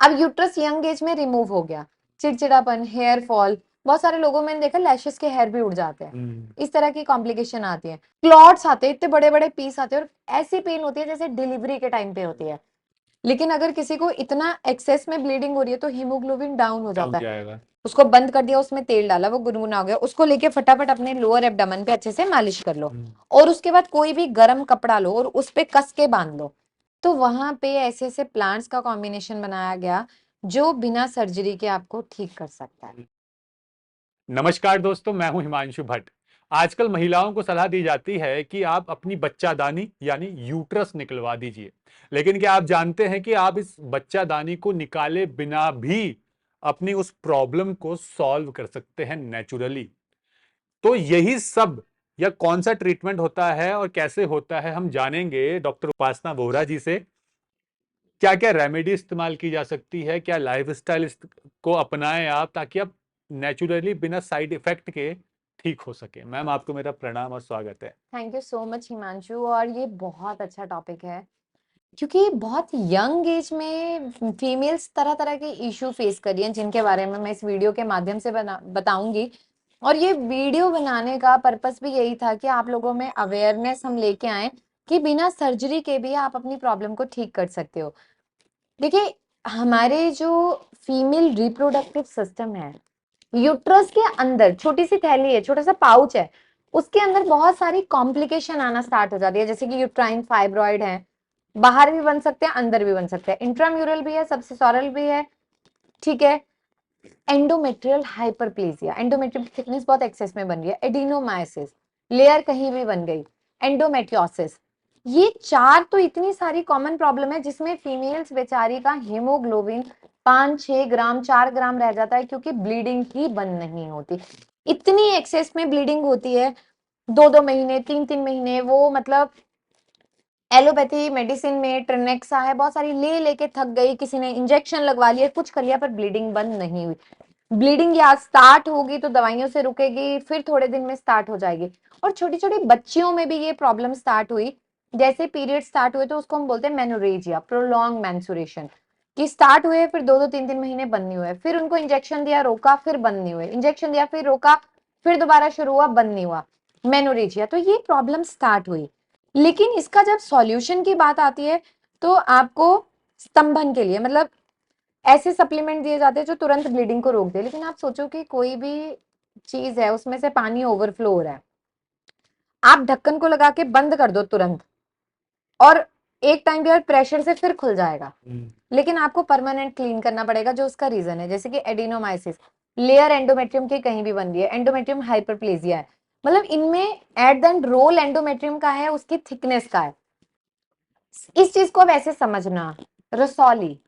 अब uterus young age में remove हो गया, चिड़चिड़ापन, हेयर फॉल, बहुत सारे लोगों में देखा लैशेस के हेयर भी उड़ जाते हैं, इस तरह की कॉम्प्लिकेशन आती है, क्लॉट्स आते हैं, इतने बड़े बड़े पीस आते हैं और ऐसी पेन होती है जैसे डिलीवरी के टाइम पे होती है। लेकिन अगर किसी को इतना एक्सेस में ब्लीडिंग हो रही है तो हीमोग्लोबिन डाउन हो जाता है। उसको बंद कर दिया, उसमें तेल डाला, वो गुनगुना हो गया, उसको लेके फटाफट अपने लोअर एब्डोमेन पे अच्छे से मालिश कर लो और उसके बाद कोई भी गर्म कपड़ा लो और उस पे कस के बांध लो। तो वहां पे ऐसे ऐसे प्लांट्स का कॉम्बिनेशन बनाया गया जो बिना सर्जरी के आपको ठीक कर सकता है। नमस्कार दोस्तों, मैं हूं हिमांशु भट्ट। आजकल महिलाओं को सलाह दी जाती है कि आप अपनी बच्चादानी यानी यूट्रस निकलवा दीजिए। लेकिन क्या आप जानते हैं कि आप इस बच्चादानी को निकाले बिना भी अपनी उस प्रॉब्लम को सॉल्व कर सकते हैं नेचुरली? तो यही सब या कौन सा ट्रीटमेंट होता है और कैसे होता है, हम जानेंगे डॉक्टर उपासना बोहरा जी से। क्या क्या रेमेडी इस्तेमाल की जा सकती है, क्या लाइफस्टाइल को अपनाएं आप ताकि आप नेचुरली बिना साइड इफेक्ट के ठीक हो सके। मैम, आपको मेरा प्रणाम और स्वागत है। Thank you so much Himanshu, और ये बहुत अच्छा टॉपिक है क्योंकि बहुत यंग एज में फीमेल्स तरह तरह के इशू फेस कर रही हैं जिनके बारे में मैं इस वीडियो के माध्यम से बताऊंगी। और ये वीडियो बनाने का पर्पस भी यही था कि आप लोगों में अवेयरनेस हम लेके आए कि बिना सर्जरी के भी आप अपनी प्रॉब्लम को ठीक कर सकते हो। देखिए, हमारे जो फीमेल रिप्रोडक्टिव सिस्टम है, यूट्रस के अंदर छोटी सी थैली है, छोटा सा पाउच है, उसके अंदर बहुत सारी कॉम्प्लिकेशन आना स्टार्ट हो जाती है, जैसे कि यूट्राइन फाइब्रॉइड है, बाहर भी बन सकते हैं, अंदर भी बन सकते हैं, इंट्राम्यूरल भी है, सबसिसोरल भी है, ठीक है। एंडोमेट्रियल हाइपरप्लेजिया, एंडोमेट्रियल थिकनेस बहुत एक्सेस में बन रही है, एडिनोमाइसिस, लेयर कहीं भी बन गई, एंडोमेट्रियोसिस, ये चार तो इतनी सारी कॉमन प्रॉब्लम है जिसमें फीमेल्स बेचारी का हीमोग्लोबिन 5-6 ग्राम 4 ग्राम रह जाता है क्योंकि ब्लीडिंग ही बंद नहीं होती। इतनी एक्सेस में ब्लीडिंग होती है, 2-2 महीने 3-3 महीने, वो मतलब एलोपैथी मेडिसिन में ट्रिनेक्सा है, बहुत सारी ले लेके थक गई, किसी ने इंजेक्शन लगवा लिया, कुछ कर लिया, पर ब्लीडिंग बंद नहीं हुई। ब्लीडिंग या स्टार्ट होगी तो दवाइयों से रुकेगी, फिर थोड़े दिन में स्टार्ट हो जाएगी। और छोटी छोटी बच्चियों में भी ये प्रॉब्लम स्टार्ट हुई, जैसे पीरियड स्टार्ट हुए तो उसको हम बोलते हैं मेनोरेजिया, प्रोलॉन्ग मेंस्ट्रुएशन, कि स्टार्ट हुए फिर 2-2 3-3 महीने बंद नहीं हुए, फिर उनको इंजेक्शन दिया रोका, फिर बंद नहीं हुए, इंजेक्शन दिया फिर रोका, फिर दोबारा शुरू हुआ, बंद नहीं हुआ, मेनोरेजिया। तो ये प्रॉब्लम स्टार्ट हुई। लेकिन इसका जब सॉल्यूशन की बात आती है तो आपको स्तंभन के लिए मतलब ऐसे सप्लीमेंट दिए जाते हैं जो तुरंत ब्लीडिंग को रोक दे। लेकिन आप सोचो कि कोई भी चीज है उसमें से पानी ओवरफ्लो हो रहा है, आप ढक्कन को लगा के बंद कर दो तुरंत, और एक टाइम के बाद प्रेशर से फिर खुल जाएगा, लेकिन आपको परमानेंट क्लीन करना पड़ेगा, जो उसका रीजन है, जैसे कि एडिनोमाइसिस, लेयर एंडोमेट्रियम की कहीं भी बन रही है, एंडोमेट्रियम हाइपरप्लेजिया है, मतलब इनमें at the end role endometrium का है, उसकी थिकनेस का है। इस चीज को अब ऐसे समझना, रसौली,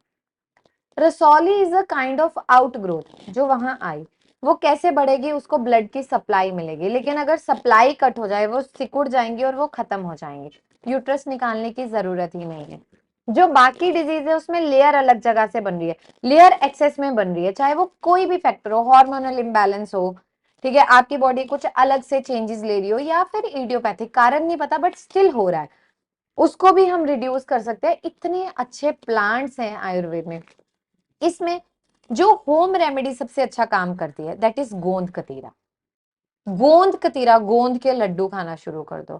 रसौली is a kind of outgrowth जो वहां आई, वो कैसे बढ़ेगी, उसको ब्लड की सप्लाई मिलेगी, लेकिन अगर सप्लाई कट हो जाए वो सिकुड़ जाएंगी और वो खत्म हो जाएंगी, यूट्रस निकालने की जरूरत ही नहीं है। जो बाकी डिजीज है उसमें लेयर अलग जगह से बन रही है, लेयर एक्सेस में बन रही है, चाहे वो कोई भी फैक्टर हो, हार्मोनल इम्बैलेंस हो, ठीक है, आपकी बॉडी कुछ अलग से चेंजेस ले रही हो, या फिर इडियोपैथिक कारण नहीं पता बट स्टिल हो रहा है, उसको भी हम रिड्यूस कर सकते हैं। इतने अच्छे प्लांट्स हैं आयुर्वेद में। इसमें जो होम रेमेडी सबसे अच्छा काम करती है दैट इज गोंद कतीरा। गोंद कतीरा, गोंद के लड्डू खाना शुरू कर दो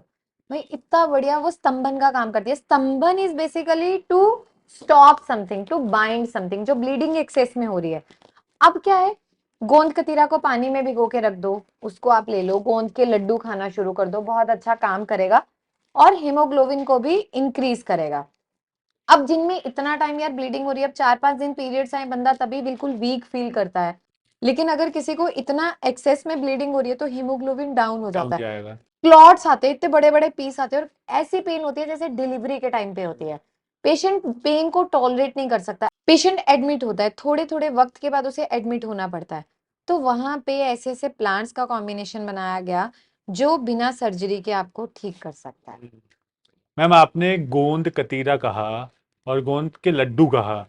भाई, इतना बढ़िया वो स्तंभन का काम करती है। स्तंभन is basically to stop something, to bind something जो ब्लीडिंग एक्सेस में हो रही है। अब क्या है, गोंद कतीरा को पानी में भिगो के रख दो, उसको आप ले लो, गोंद के लड्डू खाना शुरू कर दो, बहुत अच्छा काम करेगा और हेमोग्लोबिन को भी इंक्रीज करेगा। अब जिनमें इतना टाइम यार ब्लीडिंग हो रही है, अब 4-5 दिन पीरियड्स आए, बंदा तभी बिल्कुल वीक फील करता है, लेकिन अगर किसी को इतना एक्सेस में ब्लीडिंग हो रही है तो हीमोग्लोबिन डाउन हो जाता है, क्लॉट्स आते हैं, इतने बड़े बड़े पीस आते हैं, और ऐसी पेन होती है जैसे डिलीवरी के टाइम पे होती है। पेशेंट पेन को टॉलरेट नहीं कर सकता, पेशेंट एडमिट होता है, थोड़े थोड़े वक्त के बाद उसे एडमिट होना पड़ता है। तो वहां पे ऐसे ऐसे प्लांट्स का कॉम्बिनेशन बनाया गया जो बिना सर्जरी के आपको ठीक कर सकता है। मैम, आपने गोंद कतीरा कहा और गोंद के लड्डू कहा,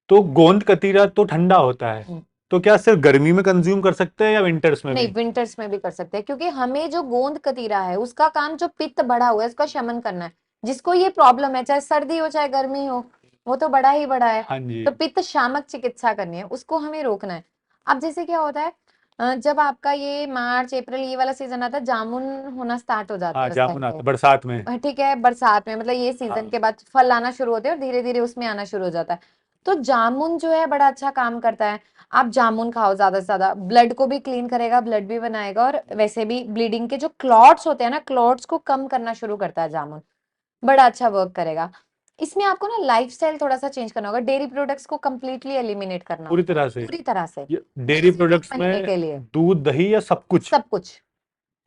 तो गोंद कतीरा तो ठंडा होता है, तो क्या सिर्फ गर्मी में कंज्यूम कर सकते हैं या विंटर्स में नहीं, भी? विंटर्स में भी कर सकते हैं, क्योंकि हमें जो गोंद कतीरा है उसका काम जो पित्त बढ़ा हुआ है उसका शमन करना है, जिसको ये प्रॉब्लम है, चाहे सर्दी हो चाहे गर्मी हो, वो तो बड़ा ही बड़ा है। हाँ जी। तो पित्त शामक चिकित्सा करनी है, उसको हमें रोकना है। अब जैसे क्या होता है, जब आपका ये मार्च अप्रैल ये वाला सीजन आता है, जामुन होना स्टार्ट हो जाते हाँ, हैं उस टाइम जामुन पे। आता बरसात में। ठीक है, बरसात में, मतलब ये सीजन हाँ। के बाद फल आना शुरू होते हैं और धीरे धीरे उसमें आना शुरू हो जाता है। तो जामुन जो है बड़ा अच्छा काम करता है। आप जामुन खाओ ज्यादा से ज्यादा, ब्लड को भी क्लीन करेगा, ब्लड भी बनाएगा, और वैसे भी ब्लीडिंग के जो क्लॉट्स होते हैं ना, क्लॉट्स को कम करना शुरू करता है जामुन। बड़ा अच्छा वर्क करेगा। इसमें आपको ना लाइफस्टाइल थोड़ा सा चेंज करना होगा, डेयरी प्रोडक्ट्स को कंप्लीटली एलिमिनेट करना पूरी होगा तरह से। पूरी तरह से, ये डेयरी 1 प्रोडक्ट्स महीने में के लिए। दूध दही या सब कुछ? सब कुछ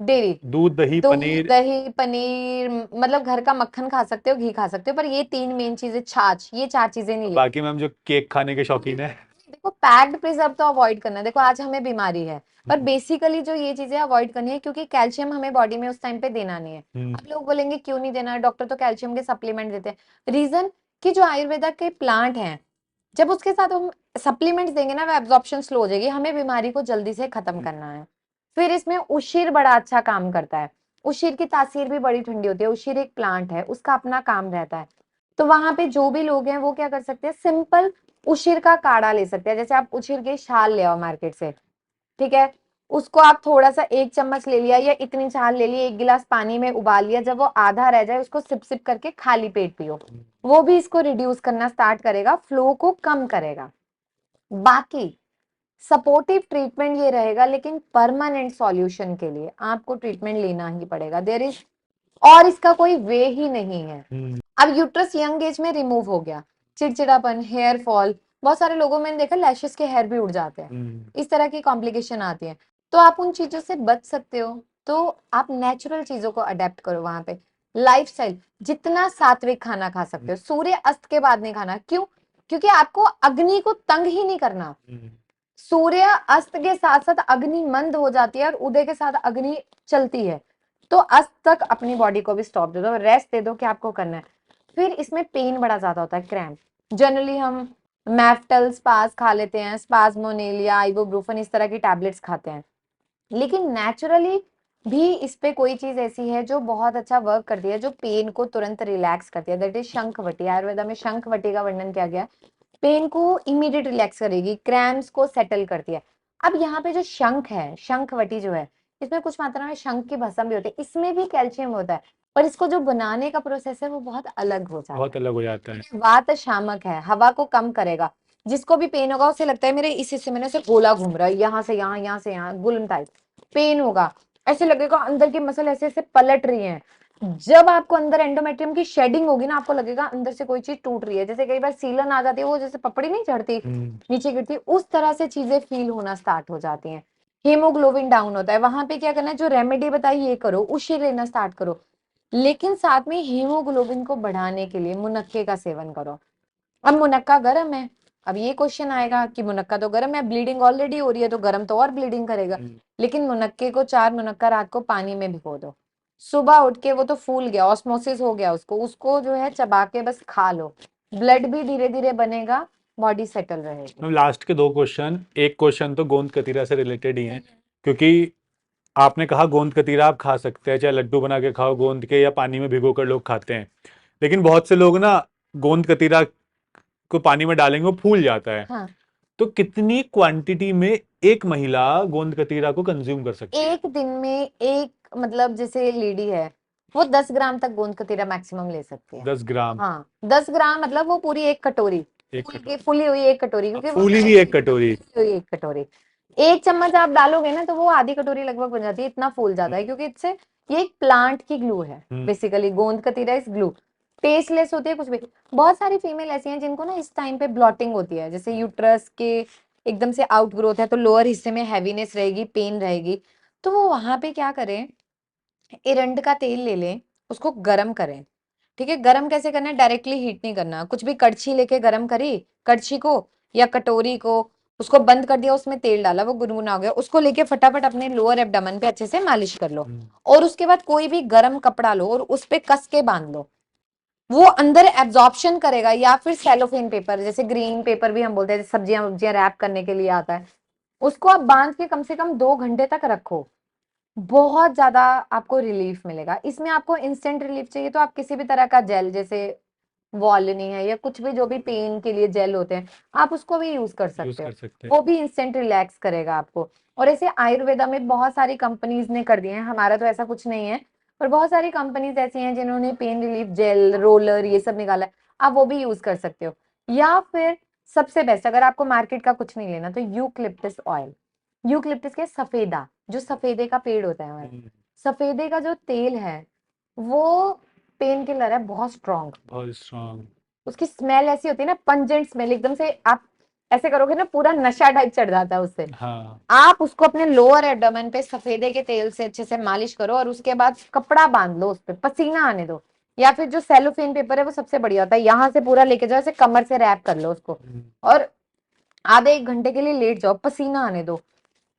डेयरी, दूध दही दूध पनीर। दही पनीर, मतलब घर का मक्खन खा सकते हो, घी खा सकते हो, पर ये 3 मेन चीजें, छाछ, ये 4 चीजें नहीं लेनी। बाकी मैम जो केक खाने के शौकीन है। देखो पैक्ड प्रिजर्व तो अवॉइड करना है, देखो आज हमें बीमारी है, पर बेसिकली जो ये चीजें अवॉइड करनी है, क्योंकि कैल्शियम हमें बॉडी में उस टाइम पे देना नहीं है। हम्म। अब लोग बोलेंगे क्यों नहीं देना, डॉक्टर तो कैल्शियम के सप्लीमेंट देते हैं। रीजन कि जो आयुर्वेदा के प्लांट हैं, जब उसके साथ हम सप्लीमेंट्स देंगे ना, वो एब्जॉर्प्शन स्लो हो जाएगी, हमें बीमारी को जल्दी से खत्म करना है। फिर इसमें उशीर बड़ा अच्छा काम करता है। उशीर की तासीर भी बड़ी ठंडी होती है, उशीर एक प्लांट है, उसका अपना काम रहता है। तो वहां पे जो भी लोग हैं वो क्या कर सकते हैं, सिंपल उशीर का काढ़ा ले सकते हैं। जैसे आप उशीर की छाल ले आओ मार्केट से, ठीक है, उसको आप थोड़ा सा 1 चम्मच ले लिया या इतनी छाल ले ली, 1 गिलास पानी में उबाल लिया, जब वो आधा रह जाए उसको सिप सिप करके खाली पेट पियो। वो भी इसको रिड्यूस करना स्टार्ट करेगा, फ्लो को कम करेगा। बाकी सपोर्टिव ट्रीटमेंट ये रहेगा, लेकिन परमानेंट सॉल्यूशन के लिए आपको ट्रीटमेंट लेना ही पड़ेगा, देयर इज, और इसका कोई वे ही नहीं है। हम्म। अब यूट्रस यंग एज में रिमूव हो गया, चिड़चिड़ापन, हेयर फॉल, बहुत सारे लोगों में देखा लैशेस के हेयर भी उड़ जाते हैं, हम्म। इस तरह की कॉम्प्लिकेशन आती है। तो आप उन चीजों से बच सकते हो, तो आप नेचुरल चीजों को अडेप्ट करो वहां पे। लाइफस्टाइल, जितना सात्विक खाना खा सकते हो, सूर्य अस्त के बाद नहीं खाना, क्यों? क्योंकि आपको अग्नि को तंग ही नहीं करना। हम्म। सूर्य अस्त के साथ साथ अग्नि मंद हो जाती है और उदय के साथ अग्नि चलती है। तो अस्त तक अपनी बॉडी को भी स्टॉप दे दो, रेस्ट दे दो कि आपको करना है। फिर इसमें पेन बड़ा ज्यादा होता है, क्रैम्प। जनरली हम मैफ्टल स्पास खा लेते हैं, स्पाज्मोनेलिया, आइबोब्रूफन, इस तरह की टैबलेट्स खाते हैं, लेकिन नेचुरली भी इस पे कोई चीज ऐसी है जो बहुत अच्छा वर्क करती है, जो पेन को तुरंत रिलैक्स करती है, दैट इज शंखवटी। आयुर्वेदा में शंखवटी का वर्णन किया गया है। पेन को इमीडिएट रिलैक्स करेगी, क्रैम्प्स को सेटल करती है। अब यहाँ पे जो शंख है, शंखवटी जो है, इसमें कुछ मात्रा में शंख की भस्म भी होती है, इसमें भी कैल्शियम होता है, पर इसको जो बनाने का प्रोसेस है वो बहुत अलग हो जाता बहुत है। अलग हो जाता है। ये वात शामक है, हवा को कम करेगा। जिसको भी पेन होगा उसे लगता है मेरे इस हिस्से में ना से गोला घूम रहा है, यहाँ से यहाँ, यहाँ से यहाँ, गुल्म टाइप पेन होगा। ऐसे लगेगा अंदर की मसल ऐसे ऐसे पलट रही है। जब आपको अंदर एंडोमेट्रियम की शेडिंग होगी ना, आपको लगेगा अंदर से कोई चीज टूट रही है, जैसे कई बार सीलन आ जाती है, वो जैसे पपड़ी नहीं चढ़ती, हम्म। नीचे गिरती है, उस तरह से चीजें फील होना स्टार्ट हो जाती हैं। हीमोग्लोबिन डाउन होता है, वहां पे क्या करना है, जो रेमेडी बताई ये करो, उसे लेना स्टार्ट करो। लेकिन साथ में हीमोग्लोबिन को बढ़ाने के लिए मुनक्के का सेवन करो। अब मुनक्का गर्म है, अब ये क्वेश्चन आएगा कि मुनक्का तो गर्म है, ब्लीडिंग ऑलरेडी हो रही है, तो गर्म तो और ब्लीडिंग करेगा। लेकिन मुनक्के को 4 मुनक्का रात को पानी में भिगो दो, सुबह उठ के वो तो फूल गया, ऑस्मोसिस हो गया, उसको उसको जो है चबा के बस खा लो, ब्लड भी धीरे धीरे बनेगा, बॉडी सेटल रहेगी। लास्ट के दो क्वेश्चन, एक क्वेश्चन तो गोंद कतीरा से रिलेटेड ही है, क्योंकि आपने कहा गोंद कतीरा आप खा सकते हैं, चाहे लड्डू बना के खाओ गोंद के, या पानी में भिगो कर लोग खाते हैं। लेकिन बहुत से लोग ना गोंद कतीरा को पानी में डालेंगे वो फूल जाता है। हाँ, तो कितनी क्वांटिटी में एक महिला गोंद कतीरा को कंज्यूम कर सकती है? एक दिन में एक, मतलब जैसे लेडी है, वो 10 ग्राम तक गोंद कतीरा मैक्सिमम ले सकती है। 10 ग्राम? हाँ, 10 ग्राम मतलब वो पूरी एक कटोरी, एक फूल की कटोरी? फूली हुई एक कटोरी, क्योंकि वो फूली हुई एक कटोरी? फूली हुई एक कटोरी, 1 चम्मच आप डालोगे ना तो वो आधी कटोरी लगभग बन जाती है, इतना फूल जाता है, क्योंकि इससे, ये एक प्लांट की ग्लू है, हम्म। बेसिकली गोंद कतीरा इज ग्लू, टेस्टलेस होती है कुछ भी। बहुत सारी फीमेल ऐसी हैं जिनको ना इस टाइम पे ब्लॉटिंग होती है, जैसे यूट्रस के एकदम से आउट ग्रोथ है, तो लोअर हिस्से में हैवीनेस रहेगी, पेन रहेगी। तो वो वहां पे क्या करें, एरंड का तेल ले लें, उसको गरम करें। ठीक है, गरम कैसे करना है, डायरेक्टली हीट नहीं करना, कुछ भी कड़छी लेके गरम करी, कड़छी को या कटोरी को, उसको बंद कर दिया, उसमें तेल डाला, वो गुनगुना हो गया, उसको लेके फटाफट अपने लोअर एब्डोमेन पे अच्छे से मालिश कर लो। और उसके बाद कोई भी गरम कपड़ा लो और उस पे कस के बांध लो, वो अंदर एब्जॉर्प्शन करेगा, या फिर सेलोफेन पेपर, जैसे ग्रीन पेपर भी हम बोलते हैं, सब्जियां वब्जियां रैप करने के लिए आता है, उसको आप बांध के कम से कम 2 घंटे तक रखो, बहुत ज्यादा आपको रिलीफ मिलेगा। इसमें आपको इंस्टेंट रिलीफ चाहिए तो आप किसी भी तरह का जेल, जैसे वॉलिनी है या कुछ भी, जो भी पेन के लिए जेल होते हैं, आप उसको भी यूज कर यूज सकते हो। कर सकते हैं। वो भी इंस्टेंट रिलैक्स करेगा आपको। और ऐसे आयुर्वेदा में बहुत सारी कंपनीज ने कर दिए हैं, हमारा तो ऐसा कुछ नहीं है, पर बहुत सारी कंपनीज ऐसी हैं जिन्होंने पेन रिलीफ जेल, रोलर, ये सब निकाला है। आप वो भी यूज कर सकते हो। या फिर सबसे बेस्ट, अगर आपको मार्केट का कुछ नहीं लेना, तो यूकलिप्टस ऑयल। यूकलिप्टस के सफेदा, जो सफेदे का पेड़ होता है हमारा, हम्म, सफेदे का जो तेल है, वो पेन किलर है, बहुत स्ट्रॉन्ग। बहुत स्ट्रांग। उसकी स्मेल ऐसी होती है ना, पंजेंट स्मेल, एकदम से आप ऐसे करोगे ना, पूरा नशा टाइप चढ़ जाता है उससे। हाँ। आप उसको अपने लोअर एब्डोमेन पे सफेदे के तेल से अच्छे से मालिश करो, और उसके बाद कपड़ा बांध लो, उस पे पसीना आने दो। या फिर जो सेलोफेन पेपर है, वो सबसे बढ़िया होता है, यहाँ से पूरा लेके जाओ, ऐसे कमर से रैप कर लो उसको, हम्म। और आधे एक घंटे के लिए लेट जाओ, पसीना आने दो।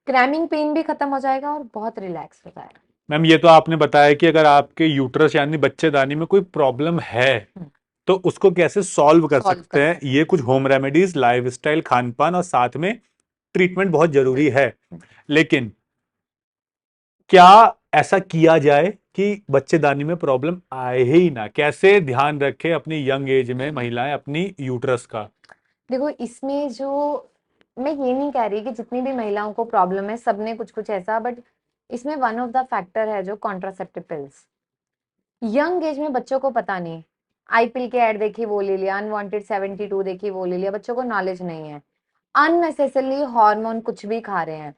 क्रैमिंग पेन भी खत्म हो जाएगा और बहुत रिलैक्स हो जाएगा। मैम ये तो आपने बताया कि अगर आपके यूट्रस यानी बच्चेदानी में कोई प्रॉब्लम है तो उसको कैसे सॉल्व कर सॉल्व कर सकते हैं, सकते ये कुछ होम रेमेडीज, लाइफस्टाइल, खान पान और साथ में ट्रीटमेंट बहुत जरूरी है। हैं। लेकिन क्या ऐसा किया जाए कि बच्चेदानी में प्रॉब्लम आए ही ना? कैसे ध्यान रखें अपनी यंग एज में महिलाएं अपनी यूट्रस का? देखो, इसमें जो, मैं ये नहीं कह रही कि जितनी भी महिलाओं को प्रॉब्लम है सबने कुछ कुछ ऐसा, बट इसमें वन ऑफ द फैक्टर है जो कॉन्ट्रासेप्टिव पिल्स। यंग एज में बच्चों को पता नहीं, आईपीएल के ऐड देखी वो ले लिया, अनवांटेड 72 देखी वो ले लिया, बच्चों को नॉलेज नहीं है। अननेसेसरली हार्मोन कुछ भी खा रहे हैं।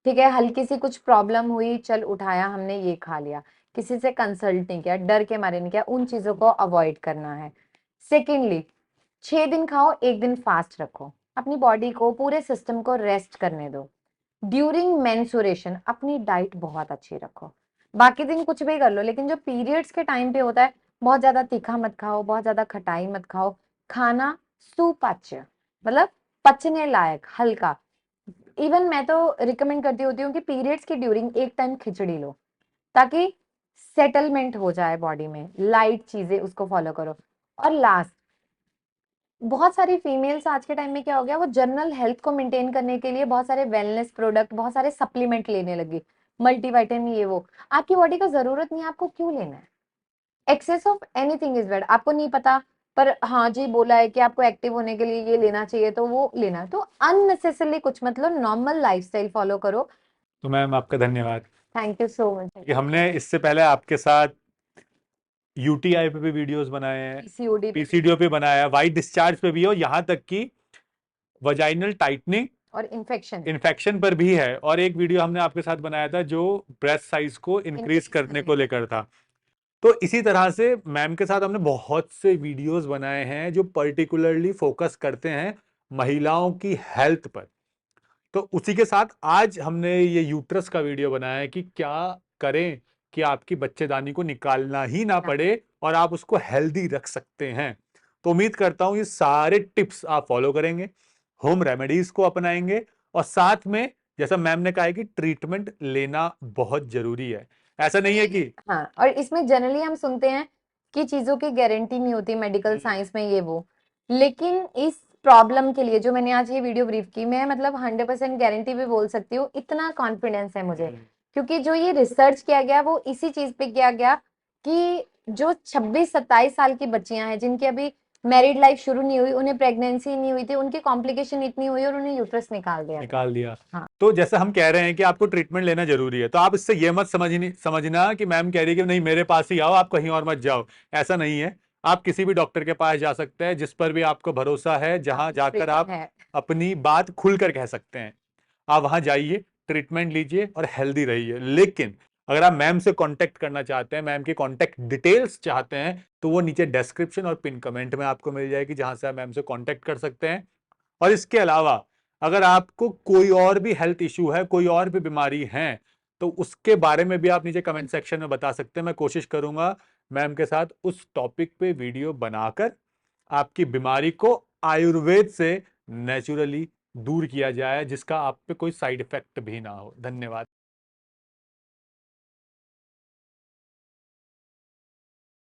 ठीक है, हल्की सी कुछ प्रॉब्लम हुई, चल उठाया हमने, ये खा लिया, किसी से कंसल्ट नहीं किया, डर के मारे नहीं किया, उन चीजों को अवॉइड करना है। सेकेंडली, 6 दिन खाओ, एक दिन फास्ट रखो, अपनी बॉडी को, पूरे सिस्टम को रेस्ट करने दो। ड्यूरिंग मेंसुरेशन अपनी डाइट बहुत अच्छी रखो। बाकी दिन कुछ भी कर लो, लेकिन जो पीरियड्स के टाइम पे होता है, बहुत ज्यादा तीखा मत खाओ, बहुत ज्यादा खटाई मत खाओ। खाना सुपाच्य, मतलब पचने लायक, हल्का। इवन मैं तो रिकमेंड करती होती हूँ कि पीरियड्स की ड्यूरिंग एक टाइम खिचड़ी लो, ताकि सेटलमेंट हो जाए बॉडी में, लाइट चीजें उसको फॉलो करो। और लास्ट, बहुत सारी फीमेल्स आज के टाइम में क्या हो गया, वो जनरल हेल्थ को मेंटेन करने के लिए बहुत सारे वेलनेस प्रोडक्ट, बहुत सारे सप्लीमेंट लेने लगी, मल्टीविटामिन, ये वो। आपकी बॉडी को जरूरत नहीं है, आपको क्यों लेना है? Excess of anything is bad. आपको नहीं पता, पर हाँ जी बोला है कि आपको एक्टिव होने के लिए ये लेना चाहिए, तो वो लेना है। तो अननेसेसरली कुछ मतलब, नॉर्मल लाइफस्टाइल फॉलो करो। तो मैम आपका धन्यवाद थैंक यू सो मच। कि हमने इससे पहले आपके साथ यूटीआई पे भी वीडियोस बनाए हैं, पीसीओडी पे भी, पीसीडीओ पे बनाया, वाइट डिस्चार्ज पे भी है, और यहाँ तक कि वजाइनल टाइटनिंग, और इन्फेक्शन इन्फेक्शन पर भी है। और एक वीडियो हमने आपके साथ बनाया था जो ब्रेस्ट साइज को इंक्रीज इंक्रीज करने करने को के लेकर था। तो इसी तरह से मैम के साथ हमने बहुत से वीडियोस बनाए हैं जो पर्टिकुलरली फोकस करते हैं महिलाओं की हेल्थ पर। तो उसी के साथ आज हमने ये यूट्रस का वीडियो बनाया है कि क्या करें कि आपकी बच्चेदानी को निकालना ही ना ना। पड़े और आप उसको हेल्दी रख सकते हैं। तो उम्मीद करता हूं ये सारे टिप्स आप फॉलो करेंगे, होम रेमेडीज को अपनाएंगे, और साथ में जैसा मैम ने कहा है कि ट्रीटमेंट लेना बहुत जरूरी है। ऐसा नहीं है कि हाँ, और इसमें जनरली हम सुनते हैं कि चीजों की गारंटी नहीं होती मेडिकल साइंस में, ये वो। लेकिन इस प्रॉब्लम के लिए जो मैंने आज ये वीडियो ब्रीफ की, मैं मतलब 100% गारंटी भी बोल सकती हूँ, इतना कॉन्फिडेंस है मुझे। क्योंकि जो ये रिसर्च किया गया, वो इसी चीज पे किया गया कि जो 26-27 साल की बच्चियां हैं, जिनकी अभी मैरिड लाइफ शुरू नहीं हुई, उन्हें प्रेगनेंसी नहीं हुई थी, उनकी कॉम्प्लिकेशन इतनी हुई और उन्हें यूट्रस निकाल दिया गया। निकाल दिया। हाँ, तो जैसे हम कह रहे हैं कि आपको ट्रीटमेंट लेना जरूरी है, तो आप इससे ये मत समझना कि मैम कह रही है कि नहीं मेरे पास ही आओ, आप कहीं और मत जाओ। ऐसा नहीं है। आप किसी भी डॉक्टर के पास जा सकते हैं जिस पर भी आपको भरोसा है, जहां जाकर हिस्ट्री आप है। अपनी बात खुलकर कह सकते हैं। आप वहां जाइए, ट्रीटमेंट लीजिए और हेल्दी रहिए। लेकिन अगर आप मैम से कांटेक्ट करना चाहते हैं, मैम की कांटेक्ट डिटेल्स चाहते हैं, तो वो नीचे डिस्क्रिप्शन और पिन कमेंट में आपको मिल जाएगी, जहां से आप मैम से कांटेक्ट कर सकते हैं। और इसके अलावा अगर आपको कोई और भी हेल्थ इश्यू है, कोई और भी बीमारी है, तो उसके बारे में भी आप नीचे कमेंट सेक्शन में बता सकते हैं। मैं कोशिश करूंगा मैम के साथ उस टॉपिक पे वीडियो बनाकर आपकी बीमारी को आयुर्वेद से नेचुरली दूर किया जाए, जिसका आप पे कोई साइड इफेक्ट भी ना हो। धन्यवाद।